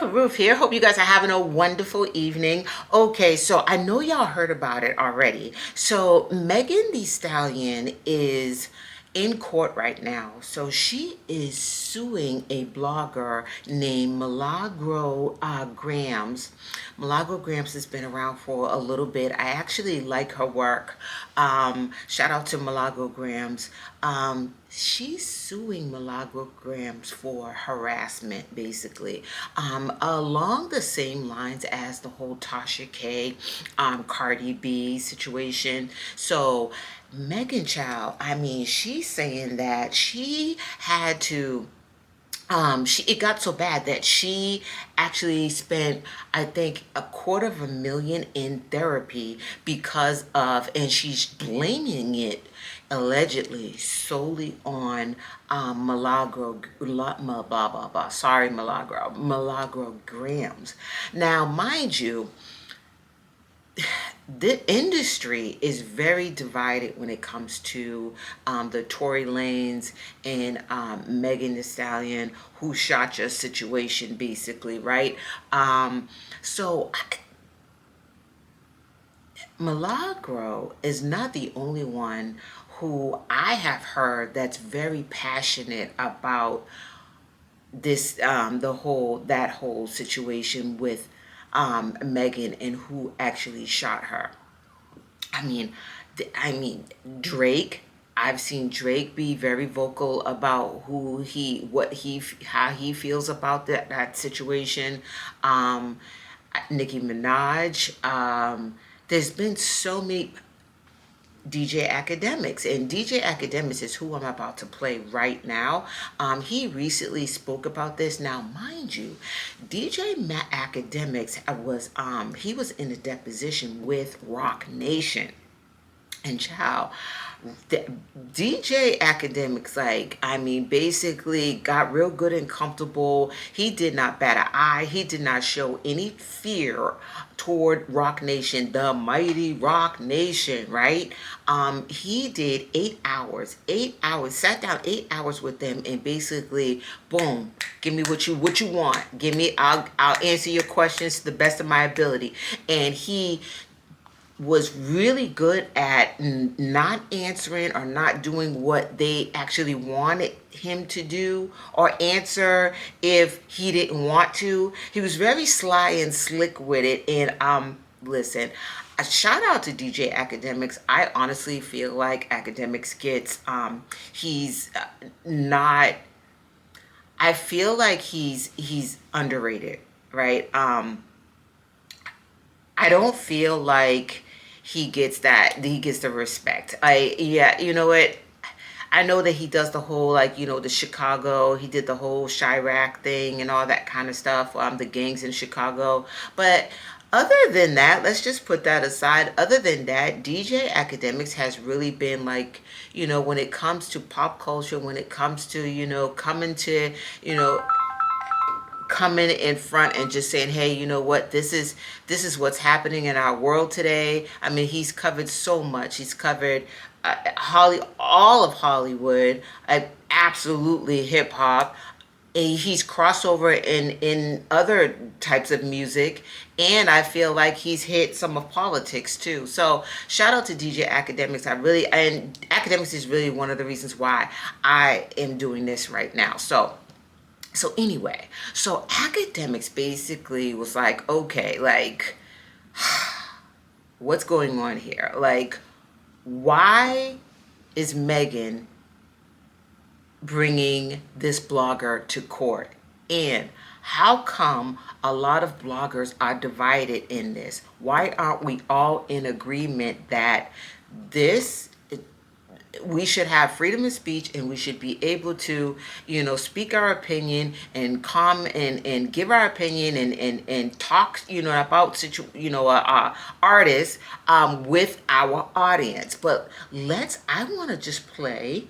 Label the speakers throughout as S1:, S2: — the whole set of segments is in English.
S1: Ruth here. Hope you guys are having a wonderful evening. Okay, so I know y'all heard about it already. So Megan Thee Stallion is in court right now. So she is suing a blogger named Milagro Grams. Milagro Grams has been around for a little bit. I actually like her work. Shout out to Milagro Grams. She's suing Milagro Grams for harassment, basically, along the same lines as the whole Tasha K, Cardi B situation. So Megan Child, I mean, she's saying that she had to it got so bad that she actually spent, I think, $250,000 in therapy because of, and she's blaming it allegedly solely on Milagro, blah blah blah. Sorry, Milagro Grams. Now, mind you, the industry is very divided when it comes to the Tory Lanez and Megan Thee Stallion, who shot your situation, basically, right? So Milagro is not the only one who I have heard that's very passionate about this that whole situation with Megan and who actually shot her. I mean, Drake. I've seen Drake be very vocal about how he feels about that situation. Um, Nicki Minaj. There's been so many. DJ Academics, and DJ Academics is who I'm about to play right now. He recently spoke about this. Now, mind you, Academics was he was in a deposition with Rock Nation. And child, the DJ Academics, like, I mean, basically got real good and comfortable. He did not bat an eye. He did not show any fear toward Rock Nation, the mighty Rock Nation, right? He did 8 hours, sat down 8 hours with them, and basically, boom, give me what you want. Give me, I'll answer your questions to the best of my ability. And he was really good at not answering or not doing what they actually wanted him to do or answer if he didn't want to. He was very sly and slick with it. And listen, a shout out to DJ Academics. I honestly feel like Academics gets he's not, I feel like he's underrated, right? I don't feel like he gets the respect. Yeah, you know what? I know that he does the whole, like, the Chicago, he did the whole Chirac thing and all that kind of stuff, the gangs in Chicago. But other than that, let's just put that aside. Other than that, DJ Academics has really been like, when it comes to pop culture, when it comes to, coming in front and just saying, hey, you know what, this is what's happening in our world today. I mean, he's covered so much. He's covered all of Hollywood, absolutely hip hop. He's crossover in other types of music, and I feel like he's hit some of politics too. So shout out to DJ Academics. And Academics is really one of the reasons why I am doing this right now. So anyway, so Academics basically was like, okay, like, what's going on here? Like, why is Megan bringing this blogger to court? And how come a lot of bloggers are divided in this? Why aren't we all in agreement that we should have freedom of speech, and we should be able to, speak our opinion and and give our opinion and talk, about artists with our audience. But I want to just play.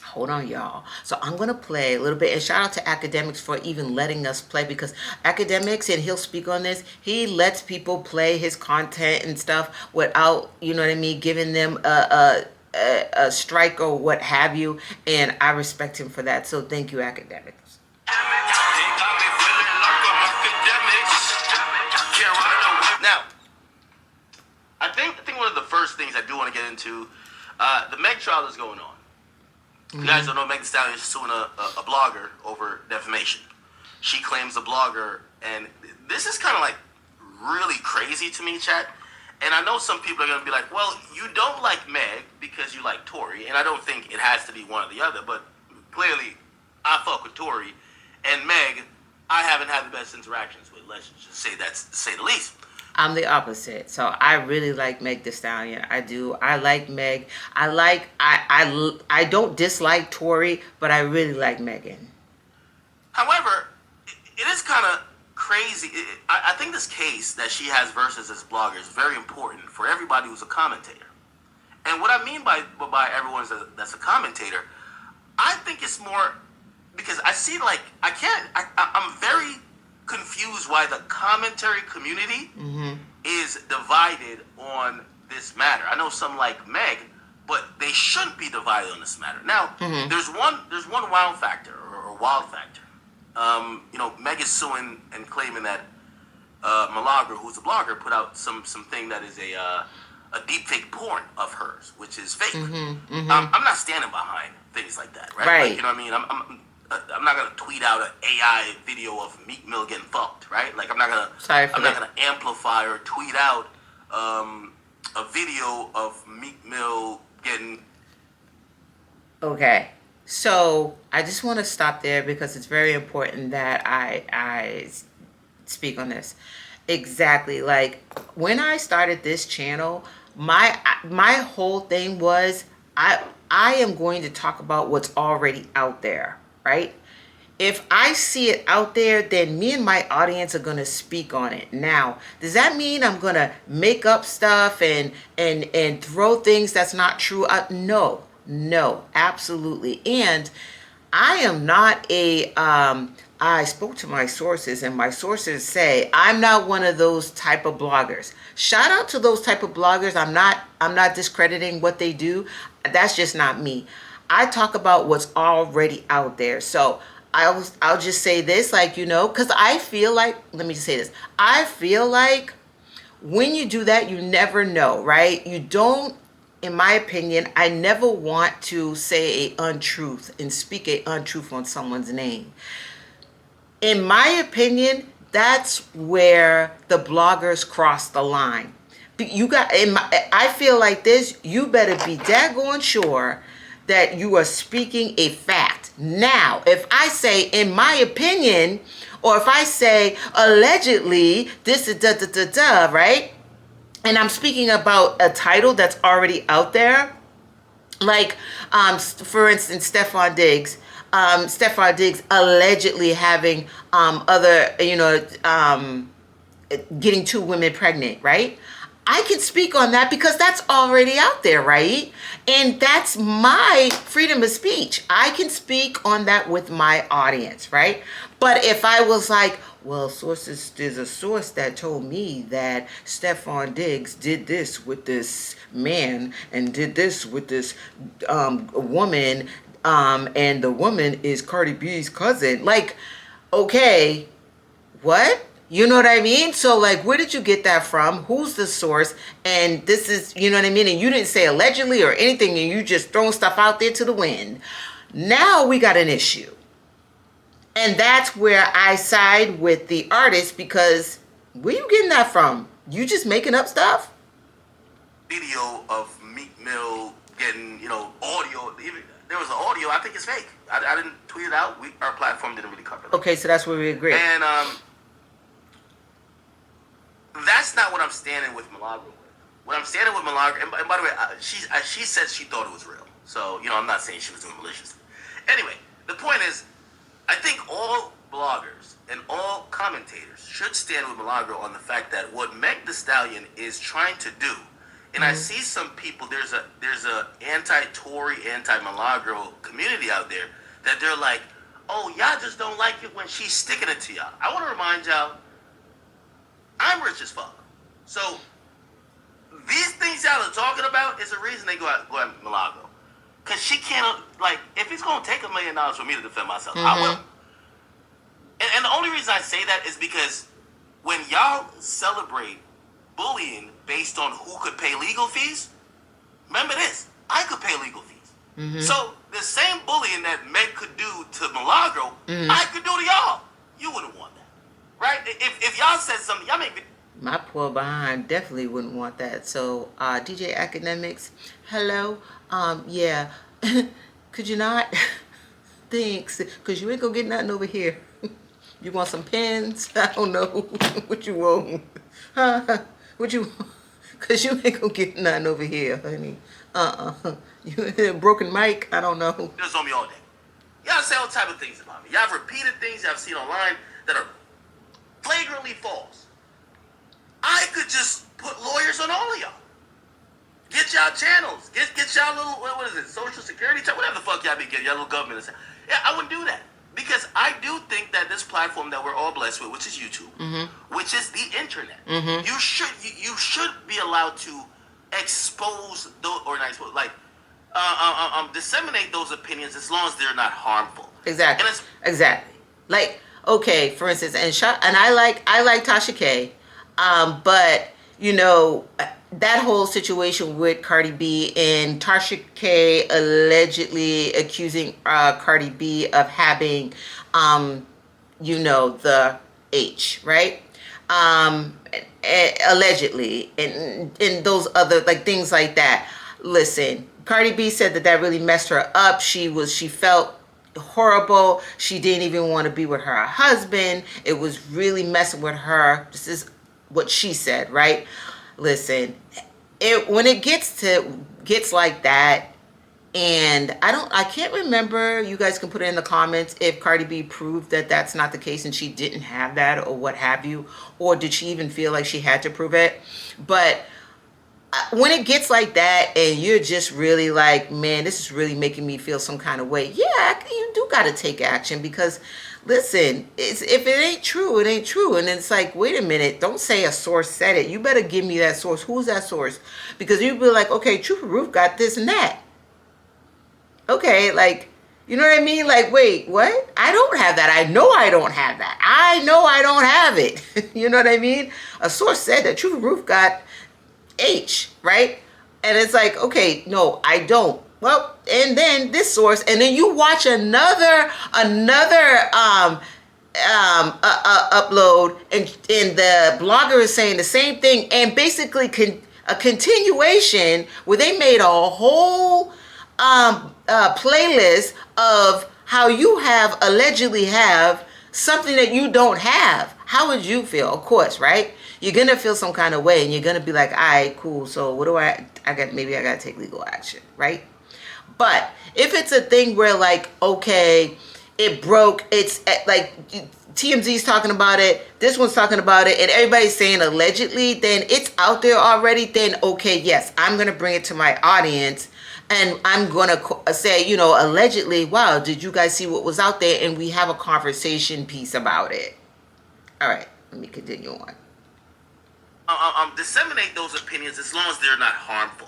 S1: Hold on, y'all. So I'm going to play a little bit. And shout out to Academics for even letting us play, because Academics, and he'll speak on this, he lets people play his content and stuff without, giving them a strike or what have you. And I respect him for that. So thank you, Academics.
S2: Now, I think one of the first things I do want to get into, the Meg trial is going on. You guys don't know, Meg Thee Stallion is suing a blogger over defamation. She claims the blogger, and this is kind of like really crazy to me, chat. And I know some people are going to be like, well, you don't like Meg because you like Tory, and I don't think it has to be one or the other, but clearly I fuck with Tory, and Meg, I haven't had the best interactions with. Let's just say the least.
S1: I'm the opposite. So I really like Meg Thee Stallion. I do. I like Meg. I don't dislike Tory, but I really like Megan.
S2: However, it is kind of crazy. I think this case that she has versus this blogger is very important for everybody who's a commentator. And what I mean by everyone that's a commentator, I think it's more because I see like I'm very confused why the commentary community is divided on this matter. I know some like Meg, but they shouldn't be divided on this matter. Now, there's one wild factor or wild factor. Meg is suing and claiming that Milargo, who's a blogger, put out some thing that is a deep fake porn of hers, which is fake. I'm not standing behind things like that, right?
S1: Right.
S2: Like, you know what I mean? I'm not gonna tweet out an AI video of Meek Mill getting fucked, right? Like I'm not gonna amplify or tweet out a video of Meek Mill getting.
S1: Okay. So I just want to stop there because it's very important that I speak on this. Exactly. Like when I started this channel, my whole thing was I am going to talk about what's already out there, right? If I see it out there, then me and my audience are going to speak on it. Now, does that mean I'm going to make up stuff and throw things that's not true? No, absolutely. And I am not I spoke to my sources and my sources say I'm not one of those type of bloggers. Shout out to those type of bloggers. I'm not discrediting what they do. That's just not me. I talk about what's already out there. So I'll just say this, like, because I feel like, let me just say this. I feel like when you do that, you never know, right? You don't, in my opinion, I never want to say an untruth and speak an untruth on someone's name. In my opinion, that's where the bloggers cross the line. I feel like this, you better be daggone sure that you are speaking a fact. Now, if I say, in my opinion, or if I say, allegedly, this is da-da-da-da, right? And I'm speaking about a title that's already out there. Like, for instance, Stefon Diggs allegedly having getting 2 women pregnant, right? I can speak on that because that's already out there, right? And that's my freedom of speech. I can speak on that with my audience, right? But if I was like, well, there's a source that told me that Stefon Diggs did this with this man and did this with this woman, and the woman is Cardi B's cousin. Like, okay, what? You know what I mean? So, like, where did you get that from? Who's the source? And this is, you know what I mean? And you didn't say allegedly or anything, and you just throwing stuff out there to the wind. Now we got an issue. And that's where I side with the artist, because where you getting that from? You just making up stuff?
S2: Video of Meek Mill getting, audio. Even there was an audio. I think it's fake. I didn't tweet it out. Our platform didn't really cover it.
S1: Okay, so that's where we agree.
S2: And that's not what I'm standing with Milargo with. What I'm standing with Milargo, and by the way, she said she thought it was real. So, I'm not saying she was doing malicious. Anyway, the point is, I think all bloggers and all commentators should stand with Milargo on the fact that what Meg Thee Stallion is trying to do, and I see some people, there's a anti-Tory, anti-Milargo community out there that they're like, oh, y'all just don't like it when she's sticking it to y'all. I want to remind y'all, I'm rich as fuck. So these things y'all are talking about is the reason they go at Milargo. Because she can't, if it's going to take $1 million for me to defend myself, I will. And the only reason I say that is because when y'all celebrate bullying based on who could pay legal fees, remember this, I could pay legal fees. Mm-hmm. So the same bullying that Meg could do to Milargo, I could do to y'all. You wouldn't want that, right? If y'all said something, y'all make me.
S1: My poor behind definitely wouldn't want that. So, DJ Academics, hello. Yeah, could you not? Thanks, because you ain't gonna get nothing over here. You want some pens? I don't know what you want. What you want? Because you ain't gonna get nothing over here, honey. You broken mic? I don't know.
S2: This on me all day. Y'all say all type of things about me. Y'all have repeated things y'all seen online that are flagrantly false. I could just put lawyers on all of y'all. Get y'all channels. Get y'all little, what is it, Social Security, whatever the fuck y'all be getting, y'all little government. Yeah, I wouldn't do that. Because I do think that this platform that we're all blessed with, which is YouTube, which is the internet, you should be allowed to expose those, or not expose, like disseminate those opinions as long as they're not harmful.
S1: Exactly. Exactly. Like, okay, for instance, and I like Tasha K, but you know, that whole situation with Cardi B and Tasha K allegedly accusing Cardi B of having, you know, the H, right? Allegedly, and those other like things like that. Listen, Cardi B said that really messed her up. She felt horrible. She didn't even want to be with her husband. It was really messing with her. This is what she said, right? Listen, when it gets like that, and I can't remember, you guys can put it in the comments if Cardi B proved that that's not the case and she didn't have that or what have you, or did she even feel like she had to prove it? But when it gets like that and you're just really like, man, this is really making me feel some kind of way, yeah, you do got to take action, because listen, if it ain't true, it ain't true. And it's like, wait a minute, don't say a source said it. You better give me that source. Who's that source? Because you'd be like, okay, Truth Ruth got this and that. Okay, like, you know what I mean? Like, wait, what? I don't have that. I know I don't have that. I know I don't have it. You know what I mean? A source said that Truth Ruth got H, right? And it's like, okay, no, I don't. Well, and then this source, and then you watch another upload, and the blogger is saying the same thing, and basically a continuation where they made a whole playlist of how you allegedly have something that you don't have. How would you feel? Of course, right? You're gonna feel some kind of way, and you're gonna be like, all right, cool. So what do maybe I gotta take legal action, right? But if it's a thing where like, okay, it broke, it's like TMZ's talking about it, this one's talking about it, and everybody's saying allegedly, then it's out there already, then okay, yes, I'm gonna bring it to my audience, and I'm gonna say, you know, allegedly, wow, did you guys see what was out there? And we have a conversation piece about it. All right, let me continue on.
S2: Disseminate those opinions as long as they're not harmful.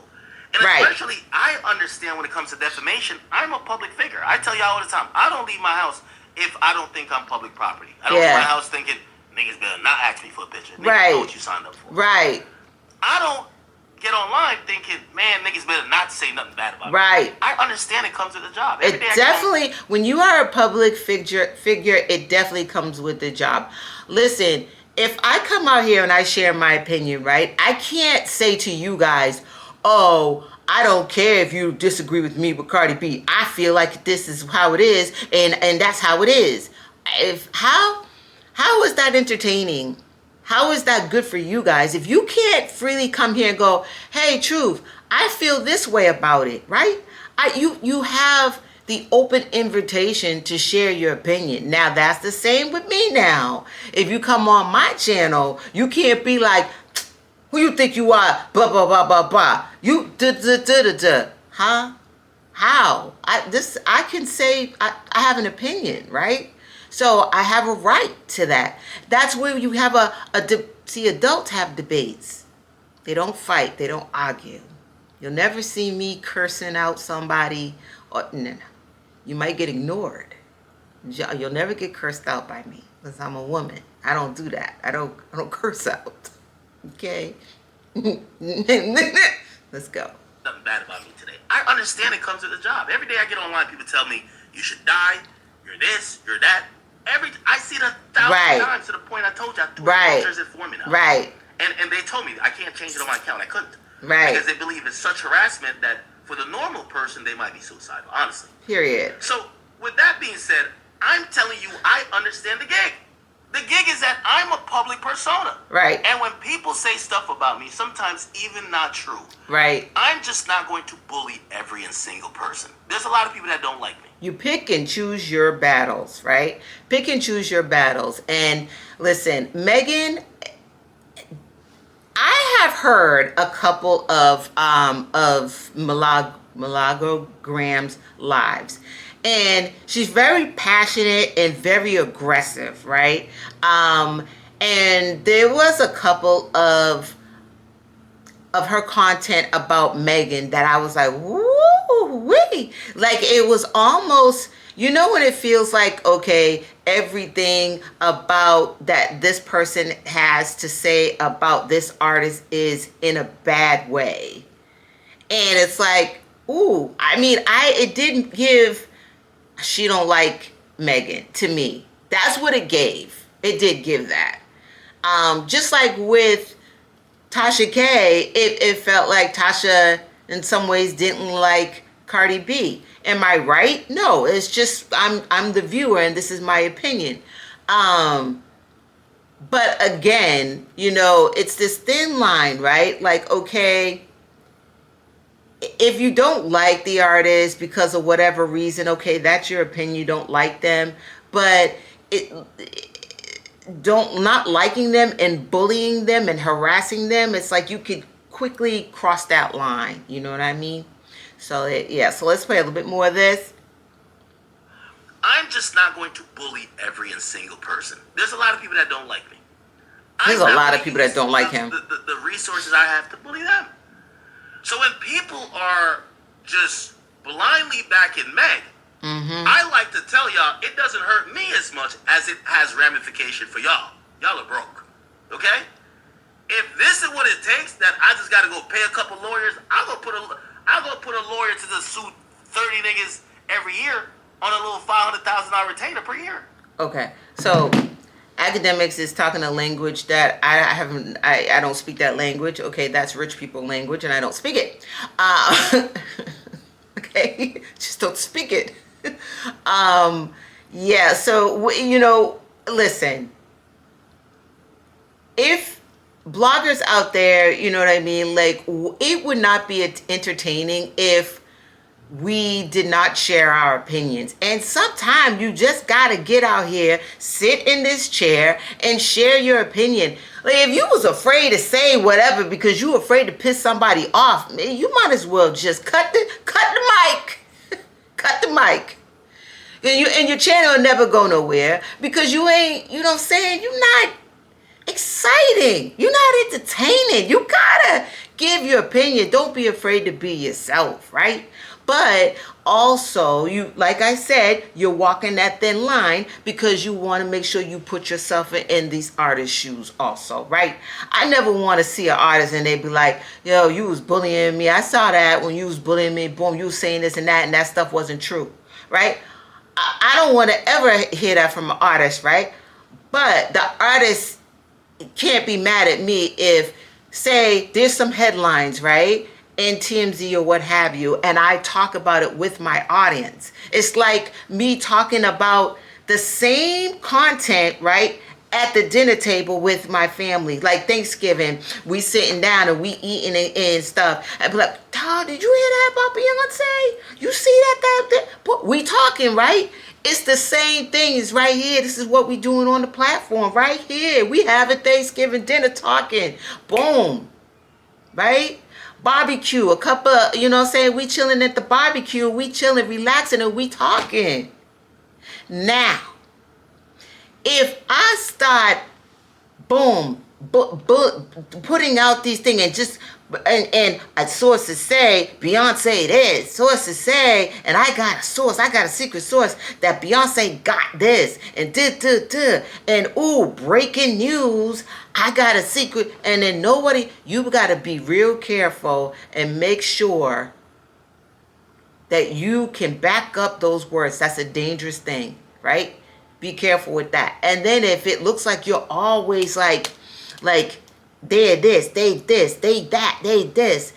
S2: And
S1: right.
S2: Especially, I understand when it comes to defamation, I'm a public figure. I tell y'all all the time, I don't leave my house if I don't think I'm public property. I don't leave my house thinking, niggas better not ask me for a picture. Niggas know what you signed up for.
S1: Right.
S2: I don't get online thinking, man, niggas better not say nothing bad about me.
S1: Right.
S2: I understand it comes with the job.
S1: It definitely, when you are a public figure, it definitely comes with the job. Listen, if I come out here and I share my opinion, right, I can't say to you guys, oh, I don't care if you disagree with me with Cardi B. I feel like this is how it is, and that's how it is. How is that entertaining? How is that good for you guys? If you can't freely come here and go, hey, Truth, I feel this way about it, right? You have the open invitation to share your opinion. Now, that's the same with me now. If you come on my channel, you can't be like, who you think you are? Blah, blah, blah, blah, blah. You, Huh? How? I can say, I have an opinion, right? So I have a right to that. That's where you have see, adults have debates. They don't fight. They don't argue. You'll never see me cursing out somebody. Or, no. You might get ignored. You'll never get cursed out by me because I'm a woman. I don't do that. I don't curse out. Okay? Let's go.
S2: Nothing bad about me today. I understand it comes with the job. Every day I get online, people tell me you should die. You're this. You're that. I see it 1,000
S1: Right.
S2: times to the point I told you.
S1: Right.
S2: Filters it for me now.
S1: Right.
S2: And they told me I can't change it on my account. I couldn't.
S1: Right.
S2: Because they believe it's such harassment that for the normal person they might be suicidal. Honestly.
S1: Period.
S2: So with that being said, I'm telling you, I understand the gig. The gig is that I'm a public persona.
S1: Right.
S2: And when people say stuff about me, sometimes even not true.
S1: Right.
S2: I'm just not going to bully every and single person. There's a lot of people that don't like me.
S1: You pick and choose your battles, right? Pick and choose your battles. And listen, Megan, I have heard a couple of Milargo Graham's lives. And she's very passionate and very aggressive, right? And there was a couple of her content about Megan that I was like, woo-wee. Like, it was almost, you know, when it feels like, okay, everything about that this person has to say about this artist is in a bad way. And it's like, ooh, I mean, it didn't give, she don't like Megan to me. That's what it gave. It did give that. Just like with Tasha K, it felt like Tasha in some ways didn't like Cardi B. Am I right? No, it's just I'm the viewer and this is my opinion. But again, you know, it's this thin line, right? Like, okay, if you don't like the artist because of whatever reason, okay, that's your opinion, you don't like them, but not liking them and bullying them and harassing them, it's like you could quickly cross that line, you know what I mean? So yeah, so let's play a little bit more of this.
S2: I'm just not going to bully every and single person. There's a lot of people that don't like me.
S1: There's a lot of people that don't like him.
S2: The resources I have to bully them. So when people are just blindly backing Meg, I like to tell y'all, it doesn't hurt me as much as it has ramification for y'all. Y'all are broke, okay? If this is what it takes, that I just got to go pay a couple lawyers, I'll go put a lawyer to just sue 30 niggas every year on a little $500,000 retainer per year. Okay, so academics is talking a language that I don't speak that language. Okay, that's rich people language, and I don't speak it. Okay, just don't speak it. Yeah, so, you know, listen, if bloggers out there, you know what I mean, like, it would not be entertaining if we did not share our opinions. And sometimes you just gotta get out here, sit in this chair, and share your opinion. Like, if you was afraid to say whatever because you were afraid to piss somebody off, man, you might as well just cut the mic. Cut the mic. And your channel will never go nowhere because you ain't, you know what I'm saying, you're not exciting. You're not entertaining. You gotta give your opinion. Don't be afraid to be yourself, right? But also, you, like I said, you're walking that thin line because you want to make sure you put yourself in these artists' shoes also, right? I never want to see an artist and they be like, yo, you was bullying me. I saw that when you was bullying me. Boom, you was saying this and that stuff wasn't true, right? I don't want to ever hear that from an artist, right? But the artist can't be mad at me if, say, there's some headlines, right, in TMZ or what have you, and I talk about it with my audience. It's like me talking about the same content, right, at the dinner table with my family. Like Thanksgiving, we sitting down and we eating and stuff. I'd be like, Todd, did you hear that about Beyonce? You see that? We talking, right? It's the same things right here. This is what we doing on the platform right here. We having Thanksgiving dinner talking. Boom. Right? Barbecue. A couple of, you know what I'm saying? We chilling at the barbecue. We chilling, relaxing, and we talking. Now, if I start, boom, putting out these things and just
S1: And sources say Beyonce this. Sources say, and I got a source. I got a secret source that Beyonce got this and did. And ooh, breaking news. I got a secret. And then nobody. You got to be real careful and make sure that you can back up those words. That's a dangerous thing, right? Be careful with that. And then if it looks like you're always like they this, they this, they that, they this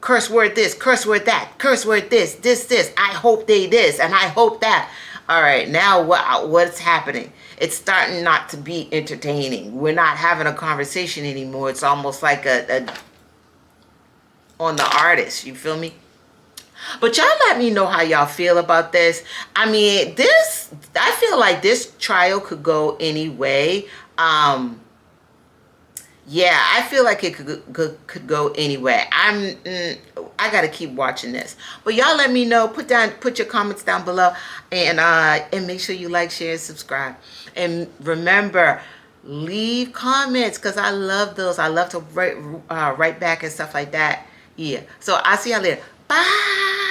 S1: curse word this, curse word that, curse word this. I hope they this, and I hope that. All right, now what's happening? It's starting not to be entertaining. We're not having a conversation anymore. It's almost like a on the artist. You feel me? But y'all let me know how y'all feel about this. I mean, I feel like this trial could go any way. Yeah, I feel like it could go anyway. I gotta keep watching this. But y'all let me know. Put your comments down below, and make sure you like, share, and subscribe. And remember, leave comments because I love those. I love to write back and stuff like that. Yeah. So I'll see y'all later. Bye.